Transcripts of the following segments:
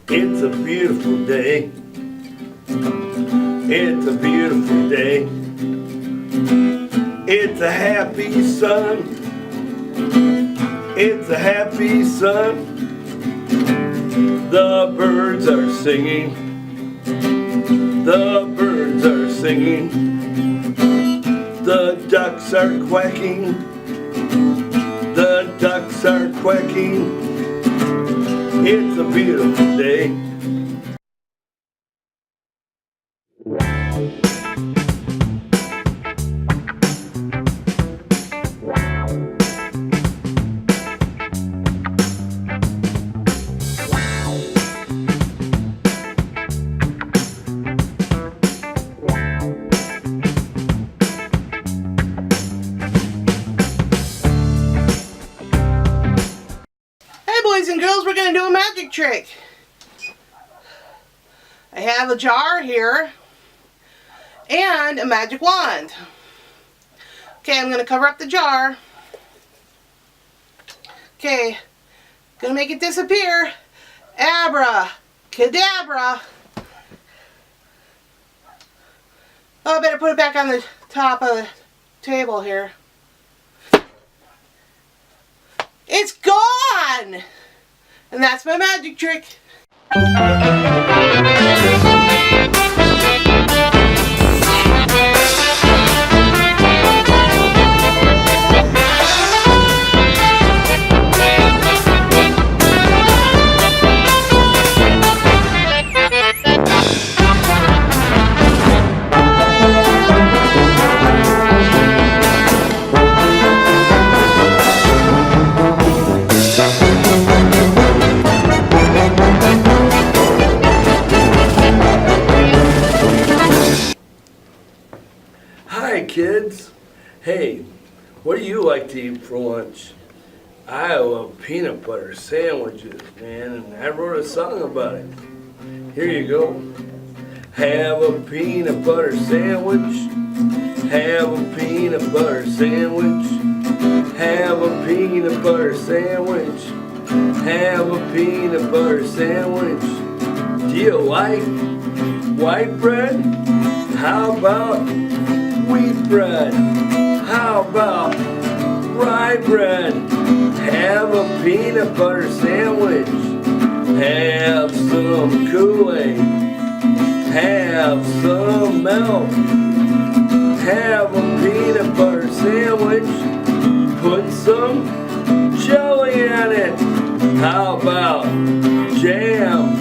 It's a beautiful day. It's a beautiful day. It's a happy sun. It's a happy sun. The birds are singing. The birds are singing. The ducks are quacking. The ducks are quacking. It's a beautiful day. Boys and girls, we're going to do a magic trick. I have a jar here and a magic wand. Okay, I'm going to cover up the jar. Okay, going to make it disappear. Abracadabra. Oh, I better put it back on the top of the table here. It's gone! And that's my magic trick. Hi kids. Hey, what do you like to eat for lunch? I love peanut butter sandwiches, man, and I wrote a song about it. Here you go. Have a peanut butter sandwich. Have a peanut butter sandwich. Have a peanut butter sandwich. Have a peanut butter sandwich. Do you like white bread? How about wheat bread? How about rye bread? Have a peanut butter sandwich. Have some Kool-Aid. Have some milk. Have a peanut butter sandwich. Put some jelly on it. How about jam?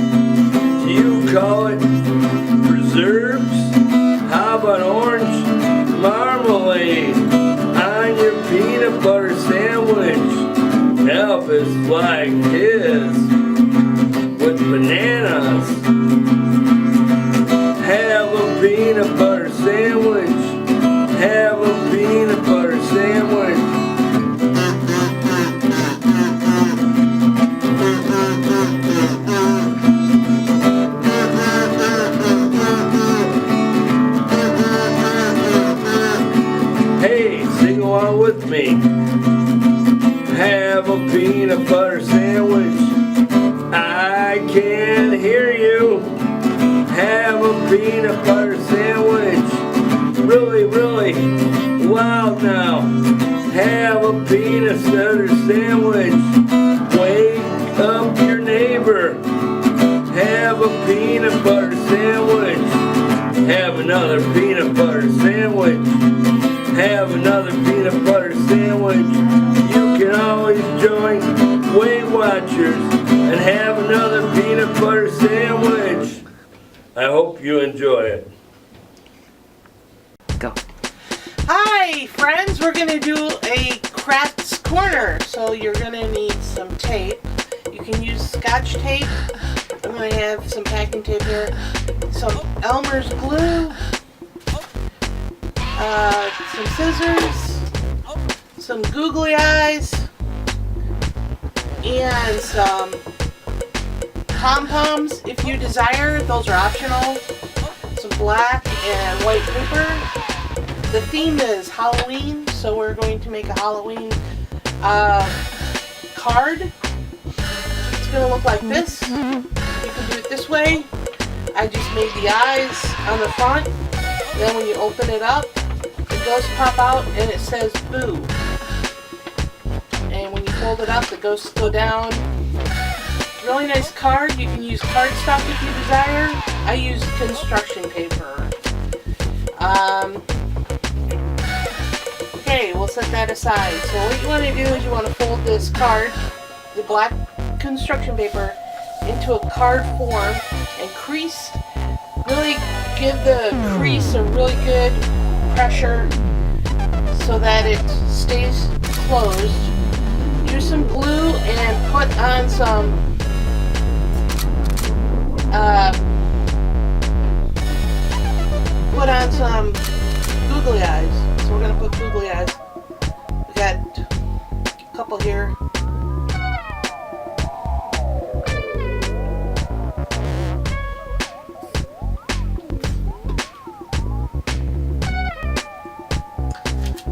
Do you call it preserves? How about orange marmalade on your peanut butter sandwich? Elvis liked his with bananas. Have a peanut butter sandwich. Have a peanut butter sandwich. Along with me. Have a peanut butter sandwich. I can't hear you. Have a peanut butter sandwich. Really, really loud now. Have a peanut butter sandwich. Wake up your neighbor. Have a peanut butter sandwich. Have another peanut butter sandwich. Have another peanut butter sandwich. You can always join Weight Watchers and have another peanut butter sandwich. I hope you enjoy it. Go. Hi friends, we're going to do a crafts corner. So you're going to need some tape. You can use Scotch tape. I'm going to have some packing tape here. Some Elmer's glue. Some scissors, some googly eyes, and some pom-poms if you desire. Those are optional. Some black and white paper. The theme is Halloween, so we're going to make a Halloween card. It's going to look like this. You can do it this way. I just made the eyes on the front. Then when you open it up, the ghosts pop out and it says boo. And when you fold it up, the ghosts go down. Really nice card. You can use cardstock if you desire. I use construction paper. Okay, we'll set that aside. So what you want to do is you want to fold this card, the black construction paper, into a card form and crease. Really give the crease a really good pressure so that it stays closed. Use some glue and put on some googly eyes. So we're going to put googly eyes. We got a couple here.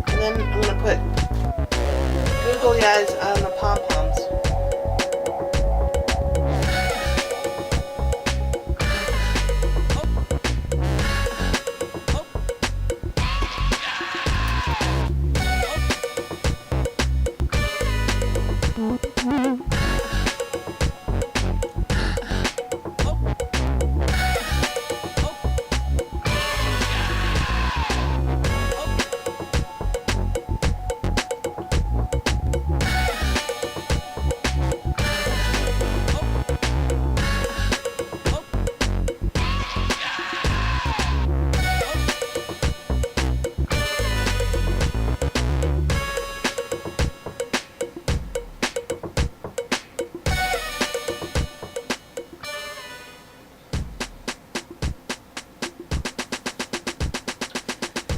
And then I'm going to put googly eyes on the pom-poms.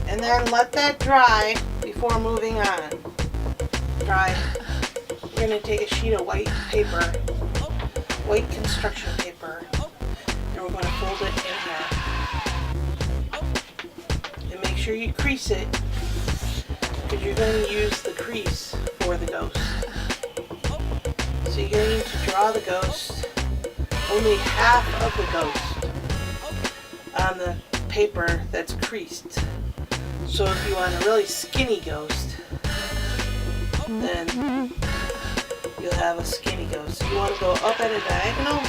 And then let that dry before moving on. Dry. We're going to take a sheet of white paper, white construction paper, and we're going to fold it in half. And make sure you crease it, because you're going to use the crease for the ghost. So you're going to need to draw the ghost, only half of the ghost on the paper that's creased. So if you want a really skinny ghost, then you'll have a skinny ghost. So you want to go up at a diagonal,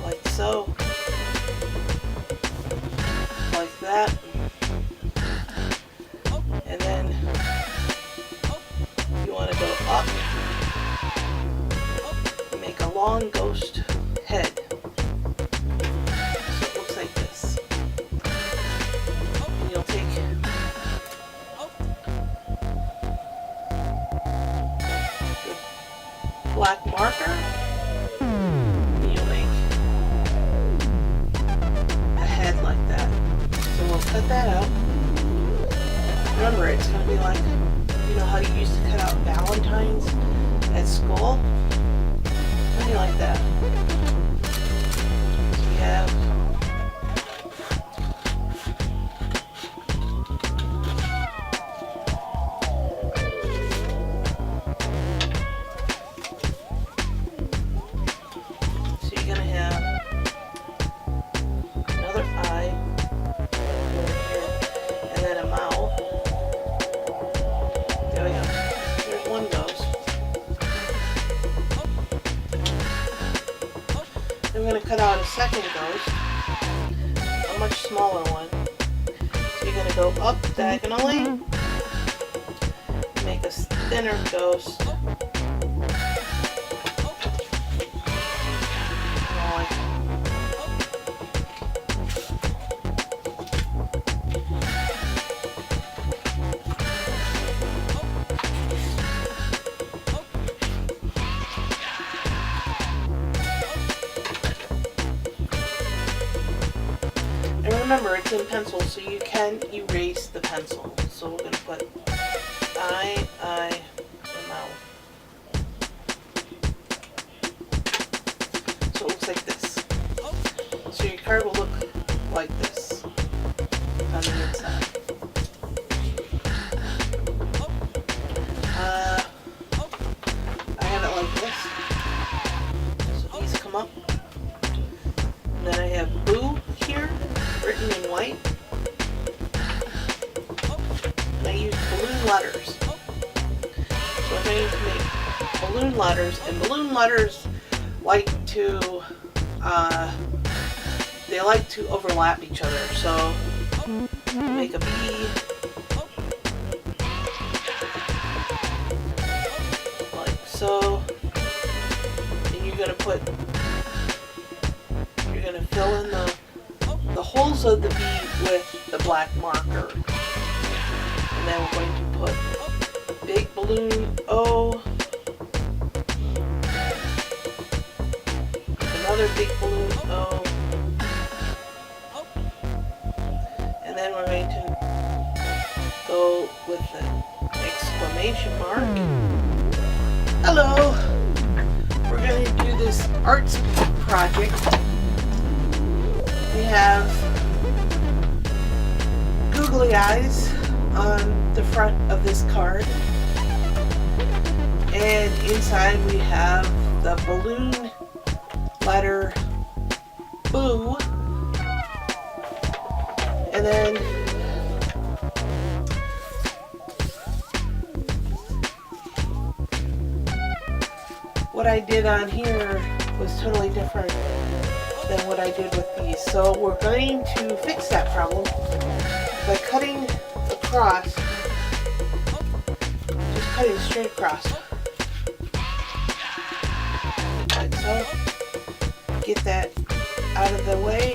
like so, like that, and then you want to go up and make a long ghost head. So it looks like this. And you'll take black marker, and you'll make a head like that. So we'll cut that out. Remember, it's going to be like, you know how you used to cut out Valentines at school? Something like that. So we have I'm going to cut out a second ghost, a much smaller one. So you're going to go up diagonally, make a thinner ghost, and remember, it's in pencil, so you can erase the pencil. So we're going to put eye, and mouth. So it looks like this. So your card will look like this on the inside. balloon letters, and balloon letters like to they like to overlap each other. So make a B, like so, and you're gonna fill in the holes of the B with the black marker, and then we're going to put a big balloon O, another big balloon O, and then we're going to go with an exclamation mark. Hello! We're going to do this arts project. We have googly eyes on the front of this card, and inside we have the balloon letter boo, and then what I did on here was totally different than what I did with these. So we're going to fix that problem by cutting across, just cutting straight across, like so. Get that out of the way.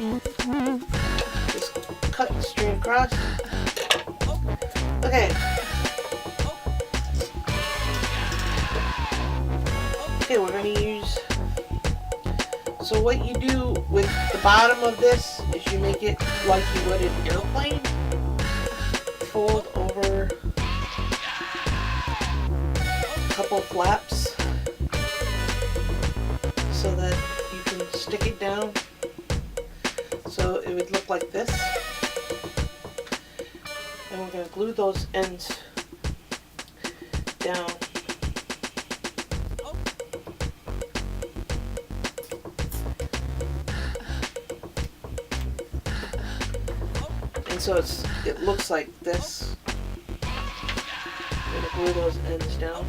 Just cut straight across. Okay. Okay, we're going to use, so what you do with the bottom of this is you make it like you would an airplane. Fold over a couple flaps so that you can stick it down. So it would look like this. And we're going to glue those ends down. And so it looks like this. I'm going to glue those ends down.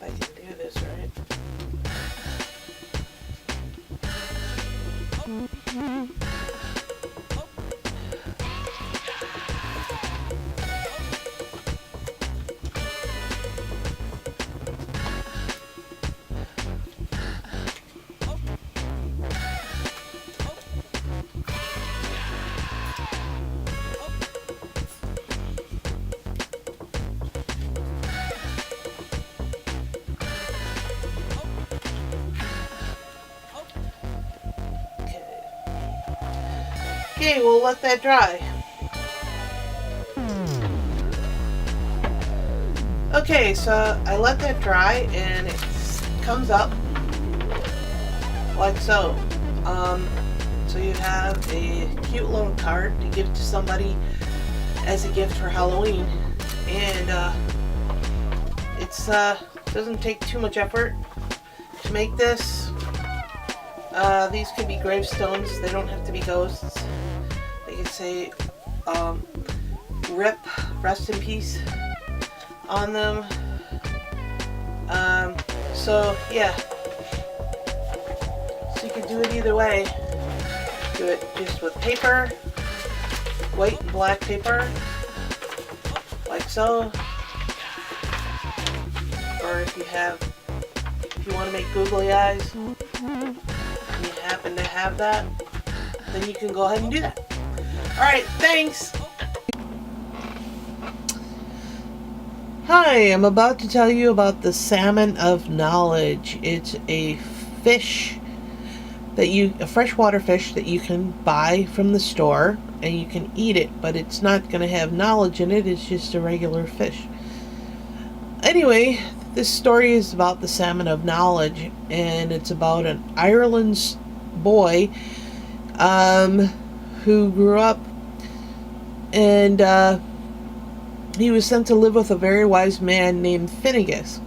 I can do this right. Okay, we'll let that dry. Okay, so I let that dry and it comes up like so. So you have a cute little card to give to somebody as a gift for Halloween, and it's doesn't take too much effort to make this. These could be gravestones, they don't have to be ghosts. They could say RIP, rest in peace on them. So yeah, so you could do it either way. Do it just with paper, white and black paper, like so. Or if you want to make googly eyes, and you happen to have that, then you can go ahead and do that. Alright, thanks! Hi, I'm about to tell you about the salmon of knowledge. It's a fish a freshwater fish that you can buy from the store and you can eat it, but it's not going to have knowledge in it. It's just a regular fish. Anyway, this story is about the salmon of knowledge, and it's about an Ireland's boy who grew up, and he was sent to live with a very wise man named Finnegas.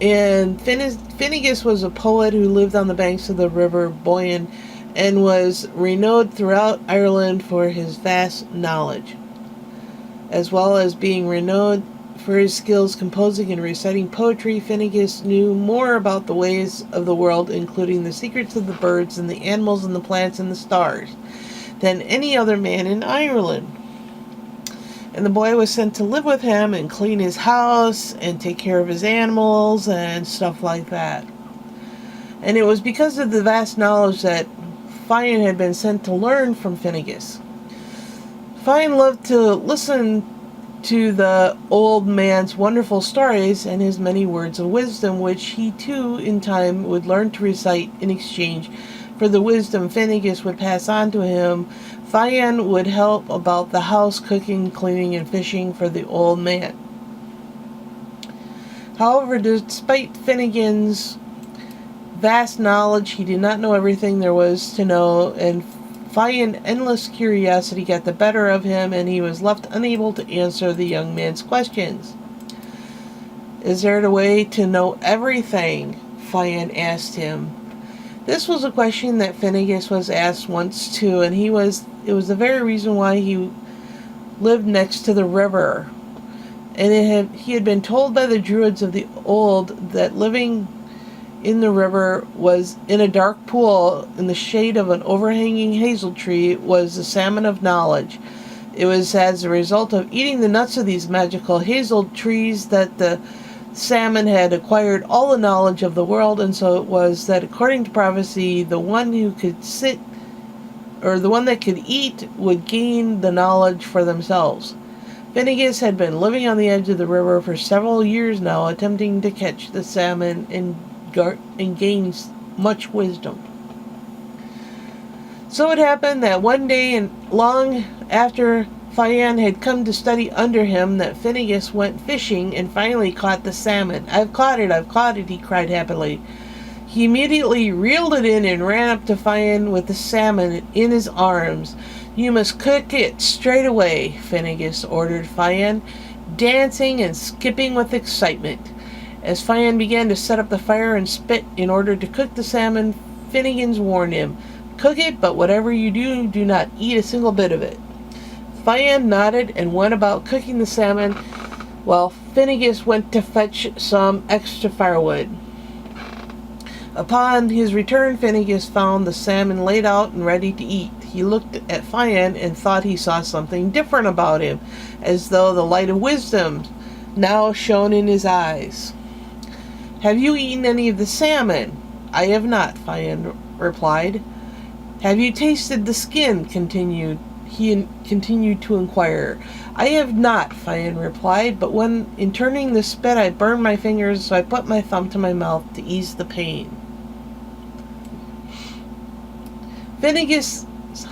And Finnegas was a poet who lived on the banks of the River Boyne and was renowned throughout Ireland for his vast knowledge, as well as being renowned for his skills composing and reciting poetry. Finnegas knew more about the ways of the world, including the secrets of the birds and the animals and the plants and the stars, than any other man in Ireland. And the boy was sent to live with him and clean his house and take care of his animals and stuff like that. And it was because of the vast knowledge that Fionn had been sent to learn from Finnegas. Fionn loved to listen to the old man's wonderful stories and his many words of wisdom, which he too in time would learn to recite in exchange for the wisdom Finnegas would pass on to him. Fionn would help about the house, cooking, cleaning, and fishing for the old man. However, despite Finnegan's vast knowledge, he did not know everything there was to know, and Fionn's endless curiosity got the better of him, and he was left unable to answer the young man's questions. "Is there a way to know everything?" Fionn asked him. This was a question that Finnegas was asked once too, and it was the very reason why he lived next to the river. And he had been told by the druids of the old that living in the river was in a dark pool in the shade of an overhanging hazel tree was the salmon of knowledge. It was as a result of eating the nuts of these magical hazel trees that the salmon had acquired all the knowledge of the world, and so it was that according to prophecy, the one that could eat would gain the knowledge for themselves. Finnegas had been living on the edge of the river for several years now, attempting to catch the salmon and gain much wisdom. So it happened that one day, and long after Fionn had come to study under him, that Finnegas went fishing and finally caught the salmon. I've caught it, he cried happily. He immediately reeled it in and ran up to Fionn with the salmon in his arms. "You must cook it straight away," Finnegas ordered Fionn, dancing and skipping with excitement. As Fionn began to set up the fire and spit in order to cook the salmon, Finnegas warned him, "Cook it, but whatever you do, do not eat a single bit of it." Fionn nodded and went about cooking the salmon, while Finnegas went to fetch some extra firewood. Upon his return, Finnegas found the salmon laid out and ready to eat. He looked at Fionn and thought he saw something different about him, as though the light of wisdom now shone in his eyes. "Have you eaten any of the salmon?" "I have not," Fionn replied. "Have you tasted the skin?" He continued to inquire. "I have not," Fionn replied, "but when in turning the spit I burned my fingers, so I put my thumb to my mouth to ease the pain." Finnegas'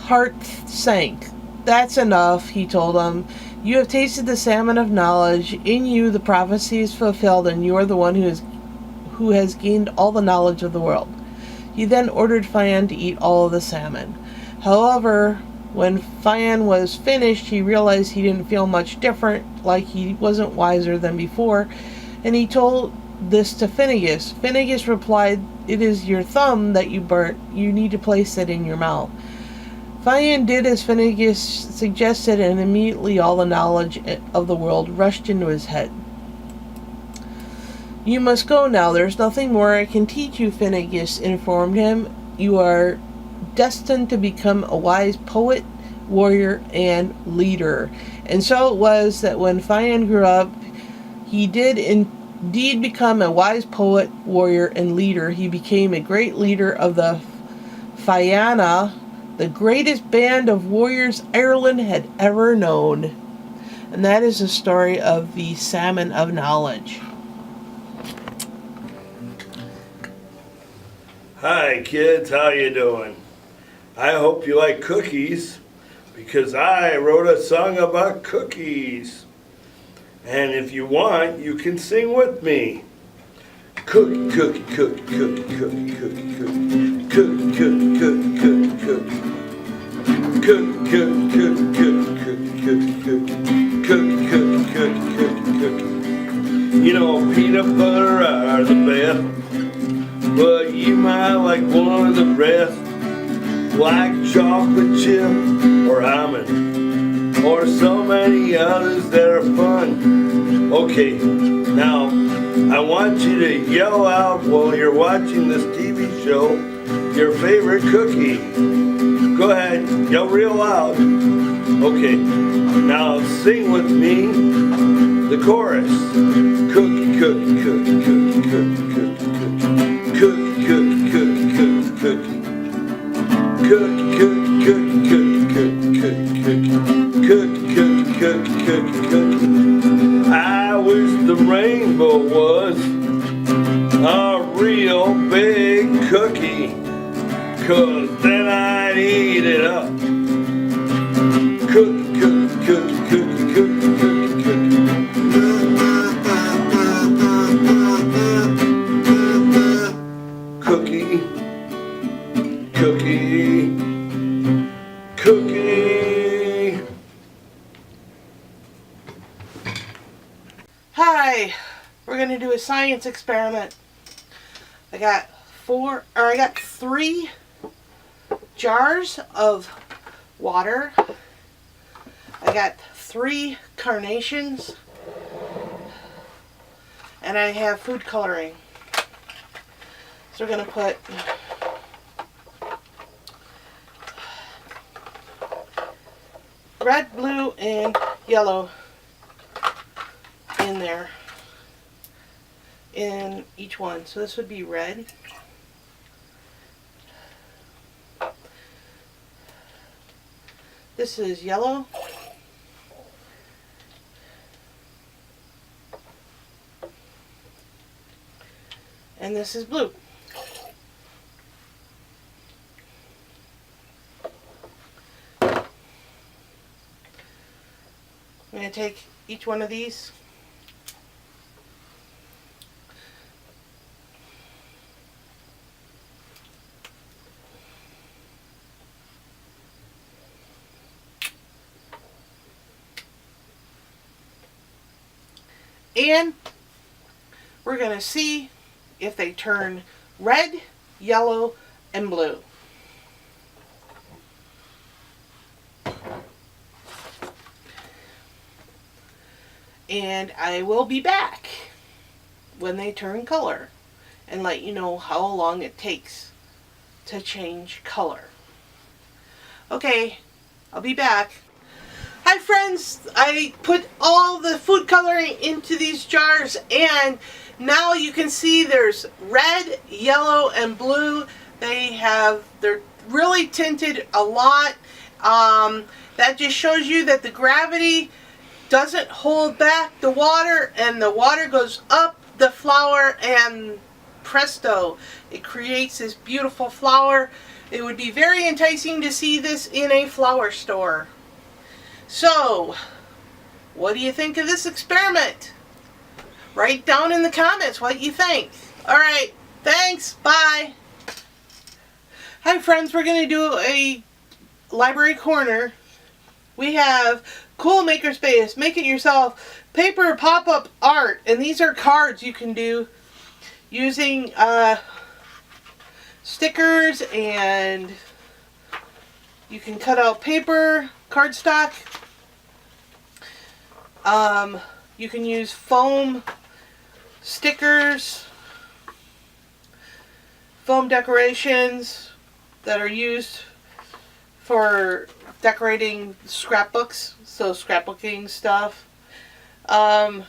heart sank. "That's enough," he told him. "You have tasted the salmon of knowledge. In you the prophecy is fulfilled, and you are the one who has gained all the knowledge of the world." He then ordered Fionn to eat all of the salmon. However, when Fionn was finished, he realized he didn't feel much different, like he wasn't wiser than before, and he told this to Finnegas. Finnegas replied, "It is your thumb that you burnt. You need to place it in your mouth." Fionn did as Finnegas suggested, and immediately all the knowledge of the world rushed into his head. "You must go now. There's nothing more I can teach you," Finnegas informed him. "You are destined to become a wise poet, warrior, and leader." And so it was that when Fionn grew up, he did indeed become a wise poet, warrior, and leader. He became a great leader of the Fianna, the greatest band of warriors Ireland had ever known. And that is the story of the Salmon of Knowledge. Hi kids, how you doing? I hope you like cookies, because I wrote a song about cookies. And if you want, you can sing with me. Cookie, cookie, cookie, cookie, cookie, cookie, cookie, cookie, cookie, cookie, cookie, cookie. Cookie, cookie, cookie, cookie, cookie, cookie, cookie, cookie, cookie, cookie, cookie. You know, peanut butter are the best, but you might like one of the rest, like chocolate chip or almond, or so many others that are fun. Okay, now I want you to yell out while you're watching this TV show your favorite cookie. Go ahead, yell real loud. Okay, now sing with me the chorus. Cookie, cookie, cookie, cookie, cookie, cookie, cookie, cookie, cookie, cookie, cookie. Cookie, cookie, cookie, cookie, cookie, cookie, cookie, cookie, cookie, cookie. I wish the rainbow was a real big cookie, 'cause then I'd eat it up. Cookie, cookie, cookie, cookie, cookie, cookie, cookie. Cookie, cookie, cookie. Hi, we're gonna do a science experiment. I got 3 jars of water. I got 3 carnations, and I have food coloring. So we're gonna put red, blue, and yellow in there in each one. So this would be red. This is yellow. And this is blue. I'm going to take each one of these . And we're going to see if they turn red, yellow, and blue. And I will be back when they turn color and let you know how long it takes to change color. Okay, I'll be back. Hi friends, I put all the food coloring into these jars, and now you can see there's red, yellow, and blue. They're really tinted a lot. That just shows you that the gravity doesn't hold back the water, and the water goes up the flower, and presto, it creates this beautiful flower. It would be very enticing to see this in a flower store. So, what do you think of this experiment? Write down in the comments what you think. Alright, thanks, bye. Hi friends, we're going to do a library corner. We have cool makerspace, make it yourself, paper pop-up art, and these are cards you can do using stickers, and you can cut out paper, cardstock. You can use foam stickers, foam decorations that are used for decorating scrapbooks, so scrapbooking stuff. A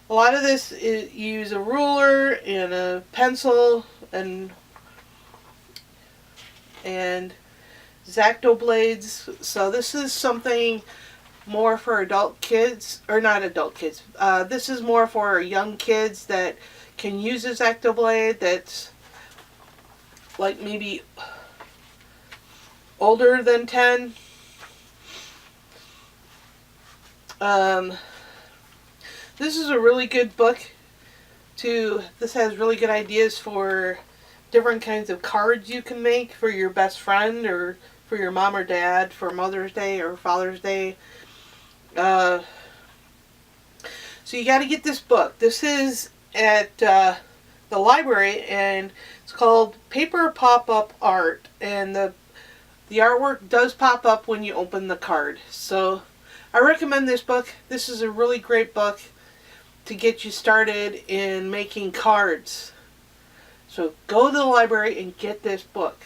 lot of this is use a ruler and a pencil and X-Acto blades. So this is something more for adult kids, or not adult kids. This is more for young kids that can use this X-Acto blade, that's like maybe older than 10. This is a really good book this has really good ideas for different kinds of cards you can make for your best friend, or for your mom or dad for Mother's Day or Father's Day. So you got to get this book. This is at the library, and it's called Paper Pop-Up Art, and the artwork does pop up when you open the card. So I recommend this book. This is a really great book to get you started in making cards. So go to the library and get this book.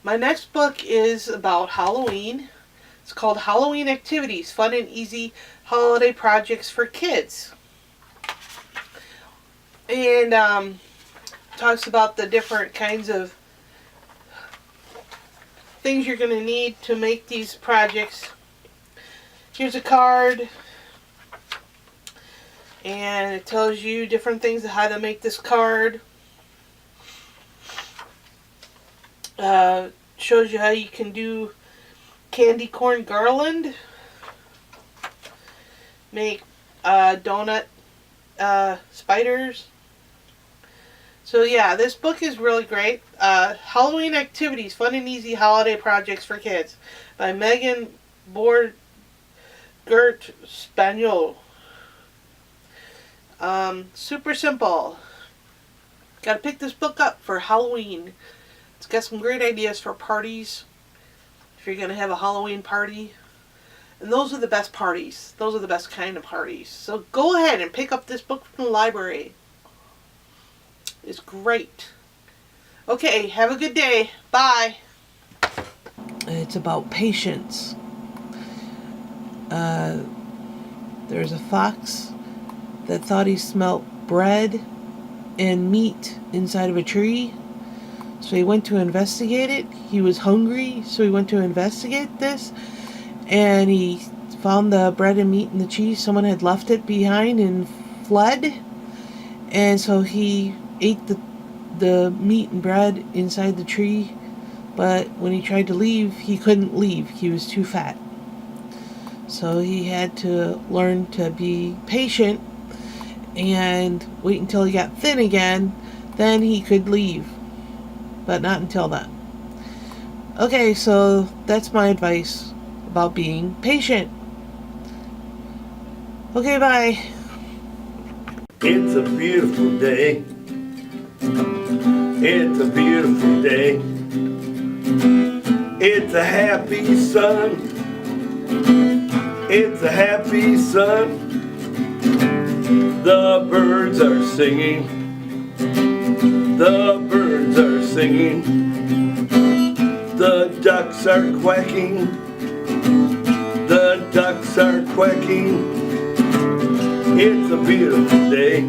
My next book is about Halloween. It's called Halloween Activities, Fun and Easy Holiday Projects for Kids. And talks about the different kinds of things you're going to need to make these projects. Here's a card, and it tells you different things of how to make this card. Shows you how you can do candy corn garland, make donut spiders. So yeah, this book is really great. Halloween Activities, Fun and Easy Holiday Projects for Kids by Megan Bxerk Spaniel. Super simple. Gotta pick this book up for Halloween. It's got some great ideas for parties, if you're going to have a Halloween party. And those are the best parties. Those are the best kind of parties. So go ahead and pick up this book from the library. It's great. Okay, have a good day. Bye. It's about patience. There's a fox that thought he smelt bread and meat inside of a tree. So he went to investigate it. He was hungry, so he went to investigate this. And he found the bread and meat and the cheese. Someone had left it behind and fled. And so he ate the meat and bread inside the tree. But when he tried to leave, he couldn't leave. He was too fat. So he had to learn to be patient and wait until he got thin again. Then he could leave. But not until then. Okay, so that's my advice about being patient. Okay, bye. It's a beautiful day. It's a beautiful day. It's a happy sun. It's a happy sun. The birds are singing. The birds are singing. The ducks are quacking. The ducks are quacking. It's a beautiful day.